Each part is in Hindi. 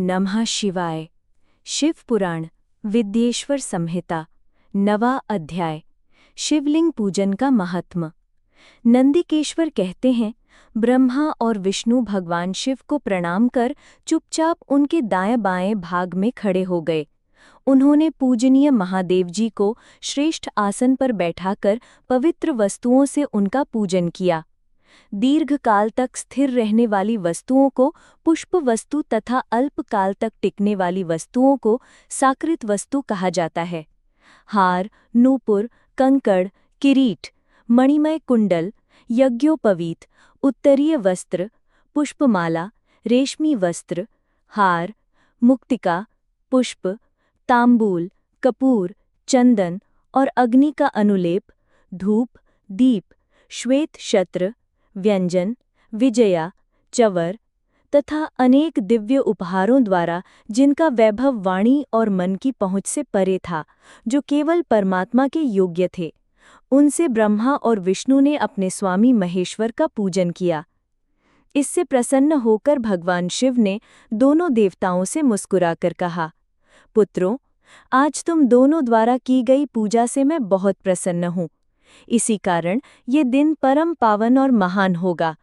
नमः शिवाय। शिव पुराण विद्येश्वर संहिता 9वां अध्याय। शिवलिंग पूजन का महात्म्य। नंदिकेश्वर कहते हैं, ब्रह्मा और विष्णु भगवान शिव को प्रणाम कर चुपचाप उनके दाएं बाएं भाग में खड़े हो गए। उन्होंने पूजनीय महादेव जी को श्रेष्ठ आसन पर बैठाकर पवित्र वस्तुओं से उनका पूजन किया। दीर्घ काल तक स्थिर रहने वाली वस्तुओं को पुष्प वस्तु तथा अल्प काल तक टिकने वाली वस्तुओं को साकृत वस्तु कहा जाता है। हार, नूपुर, कंकड़, किरीट, मणिमय कुंडल, यज्ञोपवीत, उत्तरीय वस्त्र, पुष्पमाला, रेशमी वस्त्र, हार, मुक्तिका, पुष्प, तांबूल, कपूर, चंदन और अग्नि का अनुलेप, धूप, दीप, श्वेत शत्र, व्यंजन, विजया, चवर तथा अनेक दिव्य उपहारों द्वारा जिनका वैभव वाणी और मन की पहुँच से परे था, जो केवल परमात्मा के योग्य थे, उनसे ब्रह्मा और विष्णु ने अपने स्वामी महेश्वर का पूजन किया। इससे प्रसन्न होकर भगवान शिव ने दोनों देवताओं से मुस्कुराकर कहा, पुत्रों, आज तुम दोनों द्वारा की गई पूजा से मैं बहुत प्रसन्न हूँ। इसी कारण ये दिन परम पावन और महान होगा।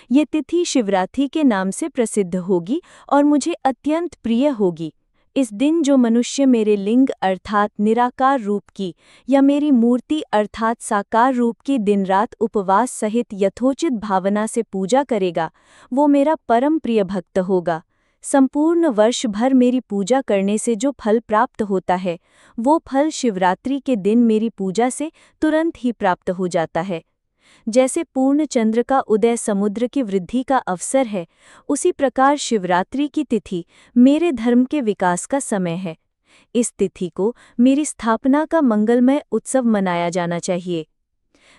ये तिथि शिवरात्रि के नाम से प्रसिद्ध होगी और मुझे अत्यंत प्रिय होगी। इस दिन जो मनुष्य मेरे लिंग अर्थात निराकार रूप की या मेरी मूर्ति अर्थात साकार रूप की दिन रात उपवास सहित यथोचित भावना से पूजा करेगा, वो मेरा परम प्रिय भक्त होगा। संपूर्ण वर्ष भर मेरी पूजा करने से जो फल प्राप्त होता है, वो फल शिवरात्रि के दिन मेरी पूजा से तुरंत ही प्राप्त हो जाता है। जैसे पूर्ण चंद्र का उदय समुद्र की वृद्धि का अवसर है, उसी प्रकार शिवरात्रि की तिथि मेरे धर्म के विकास का समय है। इस तिथि को मेरी स्थापना का मंगलमय उत्सव मनाया जाना चाहिए।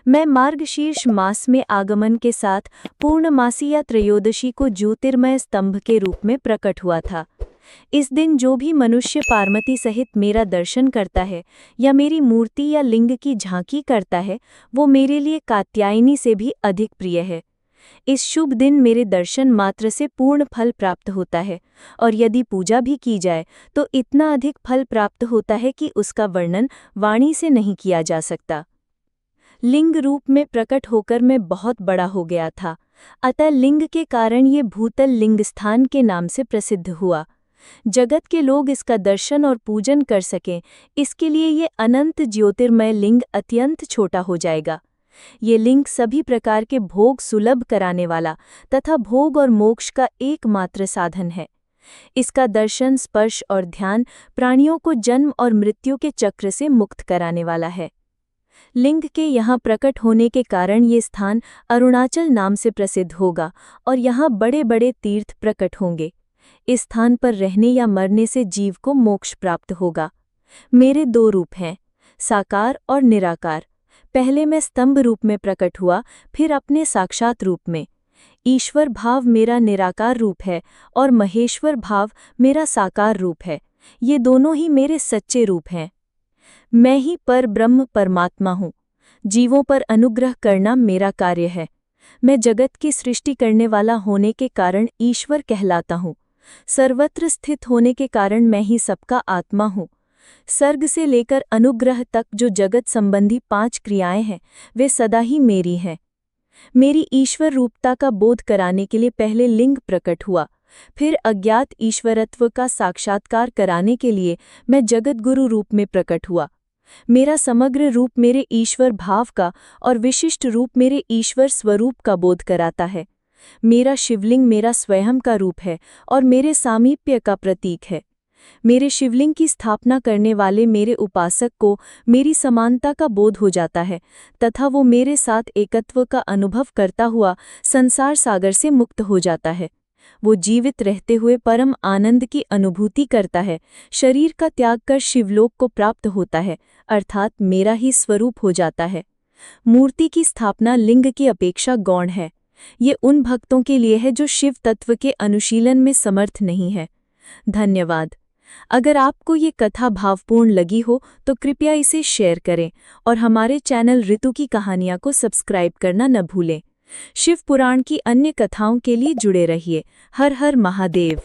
मैं मार्गशीर्ष मास में आगमन के साथ पूर्णमासी या त्रयोदशी को ज्योतिर्मय स्तंभ के रूप में प्रकट हुआ था। इस दिन जो भी मनुष्य पार्वती सहित मेरा दर्शन करता है या मेरी मूर्ति या लिंग की झांकी करता है, वो मेरे लिए कात्यायनी से भी अधिक प्रिय है। इस शुभ दिन मेरे दर्शन मात्र से पूर्ण फल प्राप्त होता है और यदि पूजा भी की जाए तो इतना अधिक फल प्राप्त होता है कि उसका वर्णन वाणी से नहीं किया जा सकता। लिंग रूप में प्रकट होकर मैं बहुत बड़ा हो गया था, अतः लिंग के कारण ये भूतल लिंग स्थान के नाम से प्रसिद्ध हुआ। जगत के लोग इसका दर्शन और पूजन कर सकें, इसके लिए ये अनंत ज्योतिर्मय लिंग अत्यंत छोटा हो जाएगा। ये लिंग सभी प्रकार के भोग सुलभ कराने वाला तथा भोग और मोक्ष का एकमात्र साधन है। इसका दर्शन, स्पर्श और ध्यान प्राणियों को जन्म और मृत्यु के चक्र से मुक्त कराने वाला है। लिंग के यहाँ प्रकट होने के कारण ये स्थान अरुणाचल नाम से प्रसिद्ध होगा और यहाँ बड़े बड़े तीर्थ प्रकट होंगे। इस स्थान पर रहने या मरने से जीव को मोक्ष प्राप्त होगा। मेरे दो रूप हैं, साकार और निराकार। पहले मैं स्तंभ रूप में प्रकट हुआ, फिर अपने साक्षात रूप में। ईश्वर भाव मेरा निराकार रूप है और महेश्वर भाव मेरा साकार रूप है। ये दोनों ही मेरे सच्चे रूप हैं। मैं ही पर ब्रह्म परमात्मा हूँ। जीवों पर अनुग्रह करना मेरा कार्य है। मैं जगत की सृष्टि करने वाला होने के कारण ईश्वर कहलाता हूँ। सर्वत्र स्थित होने के कारण मैं ही सबका आत्मा हूँ। सर्ग से लेकर अनुग्रह तक जो जगत संबंधी 5 क्रियाएं हैं, वे सदा ही मेरी हैं। मेरी ईश्वर रूपता का बोध कराने के लिए पहले लिंग प्रकट हुआ, फिर अज्ञात ईश्वरत्व का साक्षात्कार कराने के लिए मैं जगतगुरु रूप में प्रकट हुआ। मेरा समग्र रूप मेरे ईश्वर भाव का और विशिष्ट रूप मेरे ईश्वर स्वरूप का बोध कराता है। मेरा शिवलिंग मेरा स्वयं का रूप है और मेरे सामीप्य का प्रतीक है। मेरे शिवलिंग की स्थापना करने वाले मेरे उपासक को मेरी समानता का बोध हो जाता है तथा वो मेरे साथ एकत्व का अनुभव करता हुआ संसार सागर से मुक्त हो जाता है। वो जीवित रहते हुए परम आनंद की अनुभूति करता है, शरीर का त्याग कर शिवलोक को प्राप्त होता है, अर्थात मेरा ही स्वरूप हो जाता है। मूर्ति की स्थापना लिंग की अपेक्षा गौण है। ये उन भक्तों के लिए है जो शिव तत्व के अनुशीलन में समर्थ नहीं है। धन्यवाद। अगर आपको ये कथा भावपूर्ण लगी हो तो कृपया इसे शेयर करें और हमारे चैनल ऋतु की कहानियाँ को सब्सक्राइब करना न भूलें। शिव पुराण की अन्य कथाओं के लिए जुड़े रहिए। हर हर महादेव।